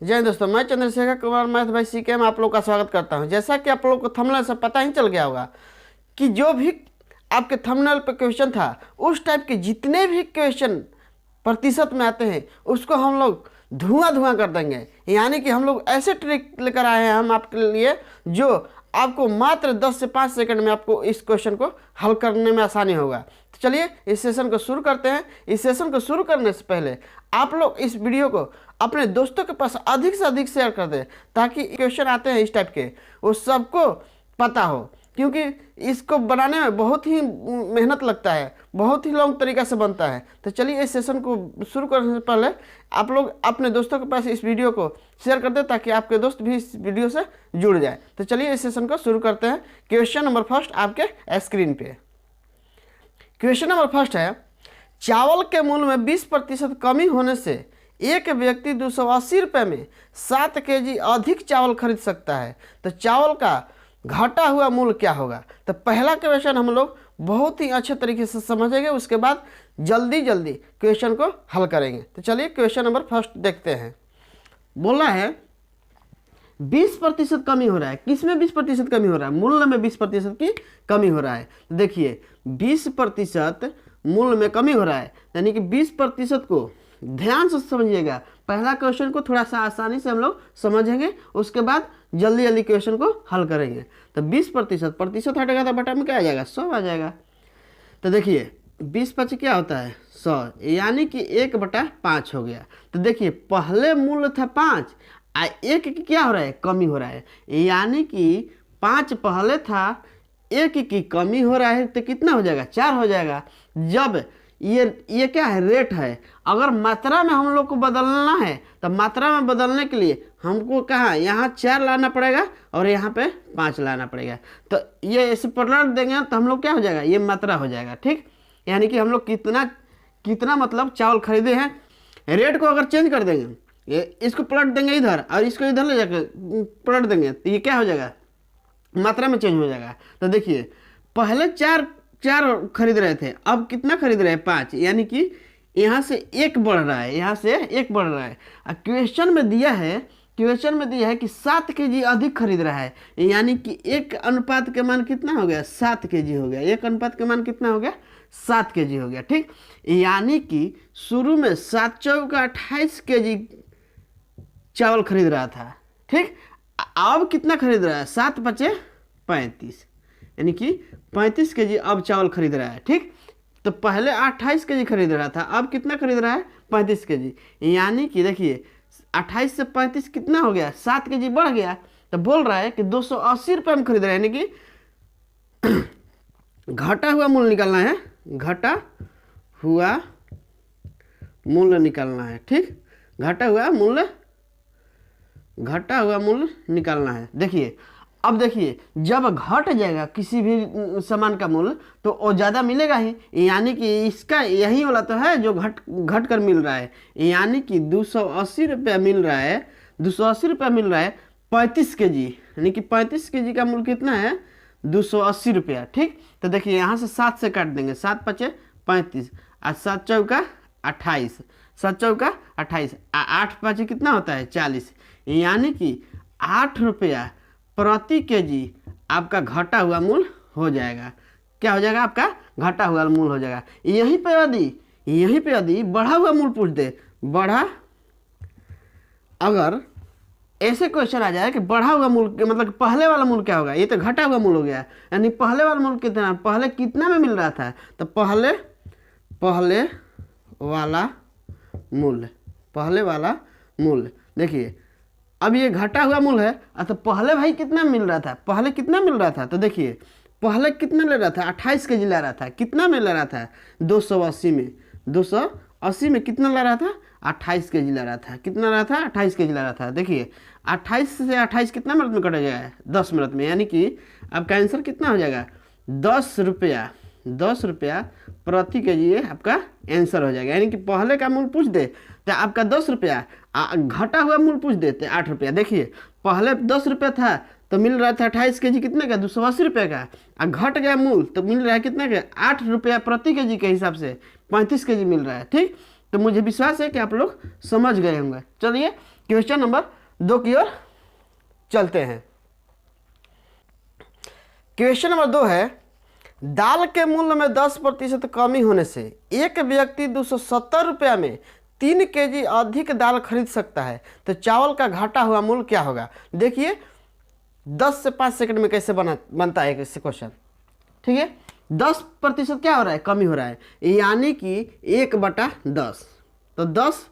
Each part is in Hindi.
जय हिंद दोस्तों, मैं चंद्रशेखर कुमार मैथ भाई सीके में आप लोग का स्वागत करता हूं। जैसा कि आप लोग को थंबनेल से पता ही चल गया होगा कि जो भी आपके थंबनेल पे क्वेश्चन था उस टाइप के जितने भी क्वेश्चन प्रतिशत में आते हैं उसको हम लोग धुआं कर देंगे। यानी कि हम लोग ऐसे ट्रिक लेकर आए हैं हम आपके लिए जो आपको मात्र 10 से 5 सेकंड में आपको इस क्वेश्चन को हल करने में आसानी होगा। तो चलिए इस सेशन को शुरू करते हैं। इस सेशन को शुरू करने से पहले आप लोग इस वीडियो को अपने दोस्तों के पास अधिक से अधिक शेयर कर दें ताकि क्वेश्चन आते हैं इस टाइप के वो सबको पता हो, क्योंकि इसको बनाने में बहुत ही मेहनत लगता है, बहुत ही लॉन्ग तरीका से बनता है। तो चलिए इस सेशन को शुरू करने से पहले आप लोग अपने दोस्तों के पास इस वीडियो को शेयर कर दें ताकि आपके दोस्त भी इस वीडियो से जुड़ जाए। तो चलिए इस सेशन को शुरू करते हैं। क्वेश्चन नंबर फर्स्ट आपके स्क्रीन पे। क्वेश्चन नंबर फर्स्ट है, चावल के मूल्य में 20% कमी होने से एक व्यक्ति 280 रुपये में 7 केजी अधिक चावल खरीद सकता है, तो चावल का घटा हुआ मूल्य क्या होगा। तो पहला क्वेश्चन हम लोग बहुत ही अच्छे तरीके से समझेंगे, उसके बाद जल्दी क्वेश्चन को हल करेंगे। तो चलिए क्वेश्चन नंबर फर्स्ट देखते हैं। बोला है 20% कमी हो रहा है। किसमें 20% कमी हो रहा है? मूल्य में 20% की कमी हो रहा है। तो देखिए 20% मूल्य में कमी हो रहा है, यानी कि 20% को ध्यान से समझिएगा। पहला क्वेश्चन को थोड़ा सा आसानी से हम लोग समझेंगे, उसके बाद जल्दी क्वेश्चन को हल करेंगे। तो 20% हटेगा तो बटा में क्या आ जाएगा? 100 आ जाएगा। तो देखिए 20 क्या होता है? 100, यानी कि 1/5 हो गया। तो देखिए पहले मूल्य था 5 और 1 की क्या हो रहा है? कमी हो रहा है, यानी कि 5 पहले था, 1 की कमी हो रहा है, तो कितना हो जाएगा? 4 हो जाएगा। जब ये क्या है? रेट है। अगर मात्रा में हम लोग को बदलना है तो मात्रा में बदलने के लिए हमको कहाँ यहाँ 4 लाना पड़ेगा और यहाँ पे 5 लाना पड़ेगा। तो ये ऐसे पलट देंगे तो हम लोग क्या हो जाएगा? ये मात्रा हो जाएगा। ठीक, यानी कि हम लोग कितना मतलब चावल खरीदे हैं। रेट को अगर चेंज कर देंगे, ये इसको पलट देंगे इधर और इसको इधर ले जाकर पलट देंगे तो ये क्या हो जाएगा? मात्रा में चेंज हो जाएगा। तो देखिए पहले चार खरीद रहे थे, अब कितना खरीद रहे हैं? 5, यानी कि यहाँ से 1 बढ़ रहा है, यहाँ से 1 बढ़ रहा है। क्वेश्चन में दिया है कि 7 केजी अधिक खरीद रहा है, यानी कि 1 अनुपात के मान कितना हो गया? 7 केजी हो गया। 1 अनुपात के मान कितना हो गया? 7 केजी हो गया। ठीक, यानी कि शुरू में 7 चौका 28 केजी चावल खरीद रहा था। ठीक, अब कितना खरीद रहा है? 7 × 5 = 35, यानी कि 35 केजी अब चावल खरीद रहा है। ठीक, तो पहले 28 केजी खरीद रहा था, अब कितना खरीद रहा है? 35 केजी। यानी कि देखिए 28 से 35 कितना हो गया? 7 केजी बढ़ गया। तो बोल रहा है कि 280 रुपये में खरीद रहा है, यानी कि घटा हुआ मूल्य निकालना है। घटा हुआ मूल्य निकालना है। ठीक, घटा हुआ मूल्य निकालना है। देखिए अब देखिए जब घट जाएगा किसी भी सामान का मूल्य तो वो ज़्यादा मिलेगा ही, यानी कि इसका यही वाला तो है जो घट कर मिल रहा है, यानी कि 280 रुपया मिल रहा है। 280 रुपया मिल रहा है 35 केजी, यानी कि 35 केजी का मूल्य कितना है? 280 रुपया। ठीक, तो देखिए यहाँ से 7 से काट देंगे, 7 × 5 = 35 और 7 चौका 28, 7 चौका 28, 8 × 5 कितना होता है? 40, यानी कि 8 रुपया प्रति केजी आपका घटा हुआ मूल्य हो जाएगा। क्या हो जाएगा? आपका घटा हुआ मूल्य हो जाएगा। यहीं पे यदि बढ़ा हुआ मूल्य पूछ दे, अगर ऐसे क्वेश्चन आ जाए कि बढ़ा हुआ मूल्य मतलब पहले वाला मूल्य क्या होगा? ये तो घटा हुआ मूल्य हो गया, यानी पहले वाला मूल्य कितना? पहले कितना में मिल रहा था? तो पहले वाला मूल्य देखिए अब ये घटा हुआ मूल्य है। तो पहले भाई कितना मिल रहा था? पहले कितना मिल रहा था? तो देखिए पहले कितना ले रहा था? 28 केजी ले रहा था। कितना में ले रहा था? 280 में। 280 में कितना ले रहा था? 28 केजी ले रहा था। कितना ले रहा था? 28 केजी ले रहा था। देखिए 28 से 28 कितना मिनट में कटा जाएगा? 10 मिनट में, यानी कि आपका आंसर कितना हो जाएगा? 10 रुपया प्रति केजी ये आपका आंसर हो जाएगा। यानी कि पहले का मूल्य पूछ दे तो आपका 10 रुपया, घटा हुआ मूल्य पूछ देते 8 रुपया। देखिए पहले 10 रुपया था तो मिल रहा था 28 केजी कितने का? 280 रुपये का। और घट गया मूल्य तो मिल रहा है कितने का? 8 रुपया प्रति केजी के हिसाब से 35 केजी मिल रहा है। ठीक, तो मुझे विश्वास है कि आप लोग समझ गए होंगे। चलिए क्वेश्चन नंबर 2 की ओर चलते हैं। क्वेश्चन नंबर 2 है, दाल के मूल्य में 10% कमी होने से एक व्यक्ति 270 रुपया में 3 केजी अधिक दाल खरीद सकता है, तो चावल का घटा हुआ मूल्य क्या होगा। देखिए 10 से 5 सेकंड में कैसे बनता है इससे क्वेश्चन। ठीक है, 10% क्या हो रहा है, कमी हो रहा है, यानी कि 1/10। तो 10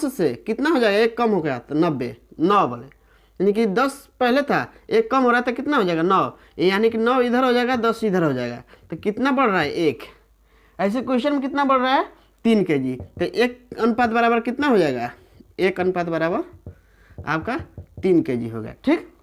से कितना हो जाएगा, 1 कम हो गया तो 90, 9 बोले, यानी कि 10 पहले था, 1 कम हो रहा है तो कितना हो जाएगा 9, यानी कि 9 इधर हो जाएगा, 10 इधर हो जाएगा, तो कितना बढ़ रहा है 1। ऐसे क्वेश्चन में कितना बढ़ रहा है 3 केजी, तो 1 अनुपात बराबर कितना हो जाएगा, 1 अनुपात बराबर आपका 3 केजी हो गया। ठीक,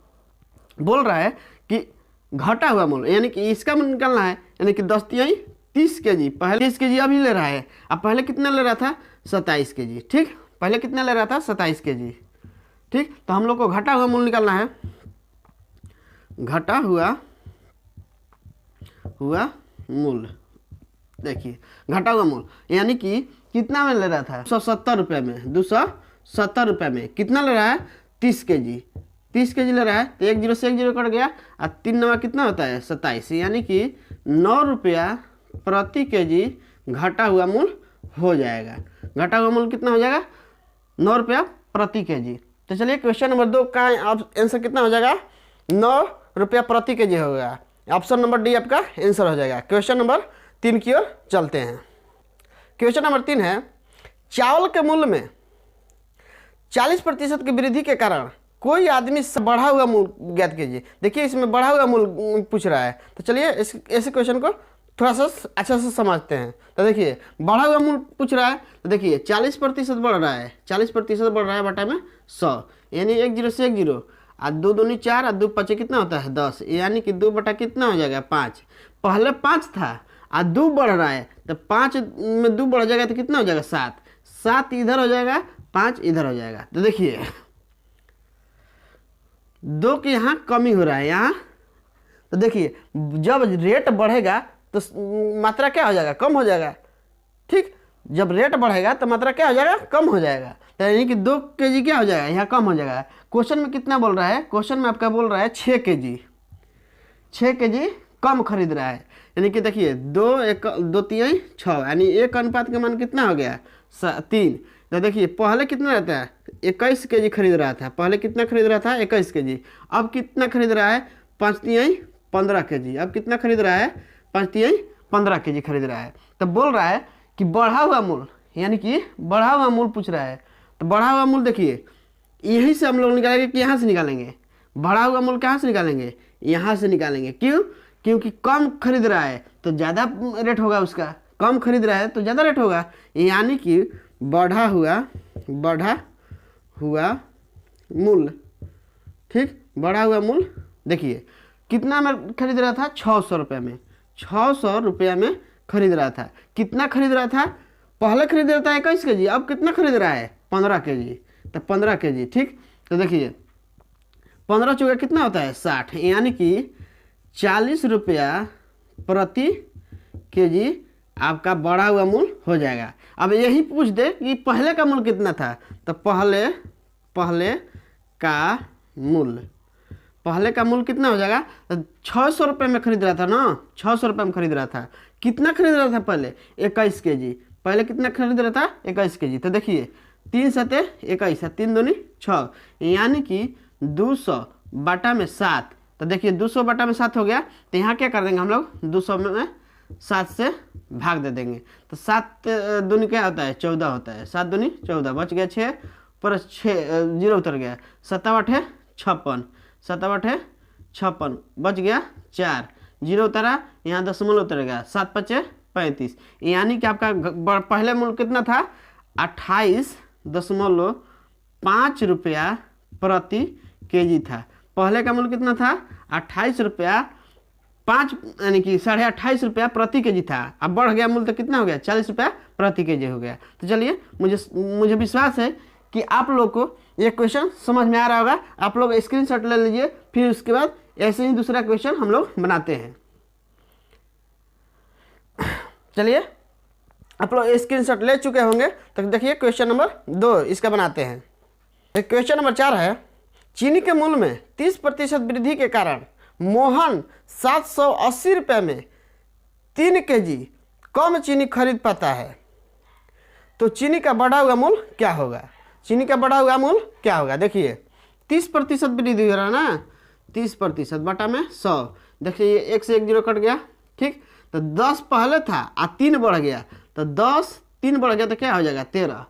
बोल रहा है कि घटा हुआ मूल्य, यानी कि इसका मूल्य निकालना है, यानी कि 10 तिहाई 30 केजी, पहले 30 केजी अभी ले रहा है, अब पहले कितना ले रहा था 27 केजी। ठीक, पहले कितना ले रहा था 27 केजी। ठीक, तो हम लोग को घटा हुआ मूल्य निकालना है, घटा हुआ मूल्य। देखिए घटा हुआ मूल्य यानी कि कितना में ले रहा था 270 रुपये में, 270 रुपये में कितना ले रहा है 30 केजी, 30 केजी ले रहा है, तो 1 0 से 1 0 कट गया, और 3 9 कितना होता है 27, यानी कि 9 रुपया प्रति केजी घटा हुआ मूल्य हो जाएगा। घटा हुआ मूल्य कितना हो जाएगा 9 रुपया प्रति केजी। तो चलिए क्वेश्चन नंबर 2 का आंसर कितना हो जाएगा, 9 रुपया प्रति केजी होगा। ऑप्शन नंबर डी आपका आंसर हो जाएगा। क्वेश्चन नंबर 3 की ओर चलते हैं। क्वेश्चन नंबर 3 है, चावल के मूल्य में 40% की वृद्धि के कारण कोई आदमी बढ़ा हुआ मूल्य ज्ञात कीजिए। देखिए इसमें बढ़ा हुआ मूल्य पूछ रहा है, तो चलिए ऐसे क्वेश्चन को थोड़ा सा अच्छा से समझते हैं। तो देखिए बढ़ा हुआ मूल्य पूछ रहा है, तो देखिए 40% बढ़ रहा है, 40% बढ़ रहा है बटा में 100, यानी 1 0 से 1 0, और 2 दूनी 4 और 2 5 कितना होता है 10, यानी कि 2 बटा कितना हो जाएगा 5। पहले 5 था और 2 बढ़ रहा है, तो 5 में 2 बढ़ जाएगा तो कितना हो जाएगा 7, 7 इधर हो जाएगा, 5 इधर हो जाएगा। तो देखिए 2 की यहाँ कमी हो रहा है यहाँ, तो देखिए जब रेट बढ़ेगा तो मात्रा क्या हो जाएगा, कम हो जाएगा। ठीक, जब रेट बढ़ेगा तो मात्रा क्या हो जाएगा, कम हो जाएगा, तो यानी कि 2 केजी क्या हो जाएगा यहाँ कम हो जाएगा। क्वेश्चन में कितना बोल रहा है, क्वेश्चन में आपका बोल रहा है 6 केजी, 6 केजी कम खरीद रहा है, यानी कि देखिए 2 तिहाई 6, यानी 1 अनुपात का मान कितना हो गया 3। तो देखिए पहले कितना रहता है 21 केजी खरीद रहा था, पहले कितना खरीद रहा था 21 केजी, अब कितना खरीद रहा है 5 तिहाई 15 केजी, अब कितना खरीद रहा है 5 तिहाई 15 केजी खरीद रहा है। तो बोल रहा है कि बढ़ा हुआ मूल्य, यानी कि बढ़ा हुआ मूल्य पूछ रहा है, तो बढ़ा हुआ मूल्य देखिए यहीं से हम लोग निकालेंगे कि यहाँ से निकालेंगे, बढ़ा हुआ मूल्य कहाँ से निकालेंगे, यहाँ से निकालेंगे। क्यों, क्योंकि कम खरीद रहा है तो ज़्यादा रेट होगा उसका, कम खरीद रहा है तो ज़्यादा रेट होगा, यानी कि बढ़ा हुआ मूल्य। ठीक, बढ़ा हुआ मूल्य देखिए कितना में खरीद रहा था 600 रुपये में, 600 रुपये में खरीद रहा था। कितना खरीद रहा था, पहले खरीद रहा था 21 केजी, अब कितना खरीद रहा है 15 केजी, तो 15 केजी। ठीक, तो देखिए 15 चौका कितना होता है 60, यानी कि 40 रुपया प्रति केजी आपका बढ़ा हुआ मूल्य हो जाएगा। अब यही पूछ दे कि पहले का मूल्य कितना था, तो पहले का मूल्य कितना हो जाएगा, तो 600 रुपये में खरीद रहा था ना, 600 रुपये में खरीद रहा था। कितना खरीद रहा था पहले 21 केजी, पहले कितना खरीद रहा था 21 केजी। तो देखिए 3 7 21, 3 दूनी 6, यानी कि 200 बटा में 7। तो देखिए 200 बटा में 7 हो गया, तो यहाँ क्या कर देंगे हम लोग 200 में 7 से भाग दे देंगे, तो 7 दूनी क्या होता है 14 होता है, 7 दूनी 14, बच गया 6 पर 6 0 उतर गया, 7 8 56, 7 8 56, बच गया 4 0 उतरा, यहाँ दशमलव उतरेगा, 7 5 35, यानी कि आपका पहले मूल्य कितना था 28.5 रुपया प्रति केजी था। पहले का मूल्य कितना था 28 रुपया 5, यानी कि 28.5 रुपया प्रति केजी था, अब बढ़ गया मूल्य तो कितना हो गया 40 रुपया प्रति केजी हो गया। तो चलिए मुझे विश्वास है कि आप लोग को ये क्वेश्चन समझ में आ रहा होगा। आप लोग स्क्रीनशॉट ले लीजिए, फिर उसके बाद ऐसे ही दूसरा क्वेश्चन हम लोग बनाते हैं। चलिए आप लोग स्क्रीनशॉट ले चुके होंगे, तो देखिए क्वेश्चन नंबर 2 इसका बनाते हैं। क्वेश्चन नंबर 4 है, चीनी के मूल्य में 30% वृद्धि के कारण मोहन 780 रुपये में 3 kg कम चीनी खरीद पाता है, तो चीनी का बढ़ा हुआ मूल्य क्या होगा? चीनी का बढ़ा हुआ मूल्य क्या होगा? देखिए 30% वृद्धि हो रहा है ना, 30% बटा में 100, देखिए ये 1 से 1 जीरो कट गया, ठीक। तो 10 पहले था और 3 बढ़ गया, तो 10 3 बढ़ गया तो क्या हो जाएगा 13,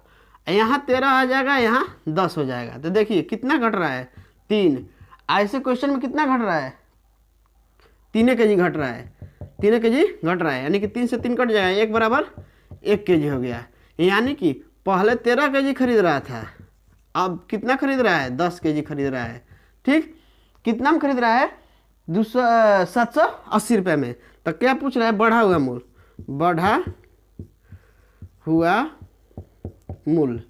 यहाँ 13 आ जाएगा, यहाँ 10 हो जाएगा। तो देखिए कितना घट रहा है 3, ऐसे क्वेश्चन में कितना घट रहा है 3 kg घट रहा है, 3 kg घट रहा है, यानी कि 3 से 3 कट जाएगा, 1 बराबर 1 kg हो गया। यानी कि पहले 13 kg खरीद रहा था, अब कितना खरीद रहा है 10 kg खरीद रहा है, ठीक। कितना में खरीद रहा है 780 रुपये में। तो क्या पूछ रहा है? बढ़ा हुआ मूल्य, बढ़ा हुआ मूल्य,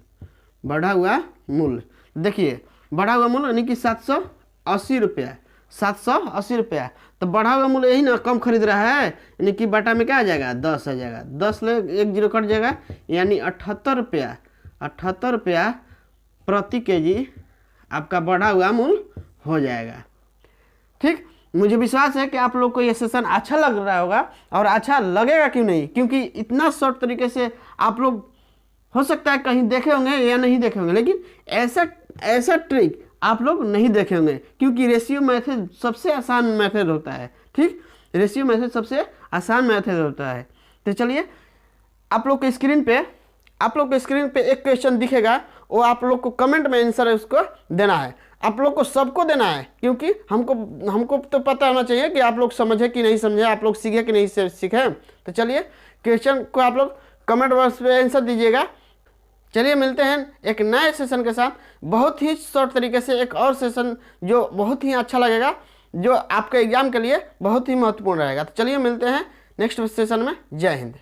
बढ़ा हुआ मूल्य। देखिए बढ़ा हुआ मूल्य यानी कि 780 रुपया, 780 रुपया। तो बढ़ा हुआ मूल्य यही ना, कम खरीद रहा है, यानी कि बटा में क्या आ जाएगा 10 आ जाएगा, 10 ले 1 जीरो कट जाएगा, यानी 78 रुपया, 78 रुपया प्रति केजी आपका बढ़ा हुआ मूल्य हो जाएगा, ठीक। मुझे विश्वास है कि आप लोग को ये सेशन अच्छा लग रहा होगा, और अच्छा लगेगा क्यों नहीं, क्योंकि इतना शॉर्ट तरीके से आप लोग हो सकता है कहीं देखे होंगे या नहीं देखे होंगे, लेकिन ऐसा ट्रिक आप लोग नहीं देखे होंगे, क्योंकि रेशियो मेथड सबसे आसान मेथड होता है, ठीक। रेशियो मेथड सबसे आसान मेथड होता है। तो चलिए आप लोग के स्क्रीन पे एक क्वेश्चन दिखेगा, वो आप लोग को कमेंट में आंसर है उसको देना है, आप लोग को सबको देना है, क्योंकि हमको तो पता होना चाहिए कि आप लोग समझे कि नहीं समझे, आप लोग सीखे कि नहीं सीखे। तो चलिए क्वेश्चन को आप लोग कमेंट बॉक्स पे आंसर दीजिएगा। चलिए मिलते हैं एक नए सेशन के साथ, बहुत ही शॉर्ट तरीके से एक और सेशन जो बहुत ही अच्छा लगेगा, जो आपके एग्जाम के लिए बहुत ही महत्वपूर्ण रहेगा। तो चलिए मिलते हैं नेक्स्ट सेशन में। जय हिंद।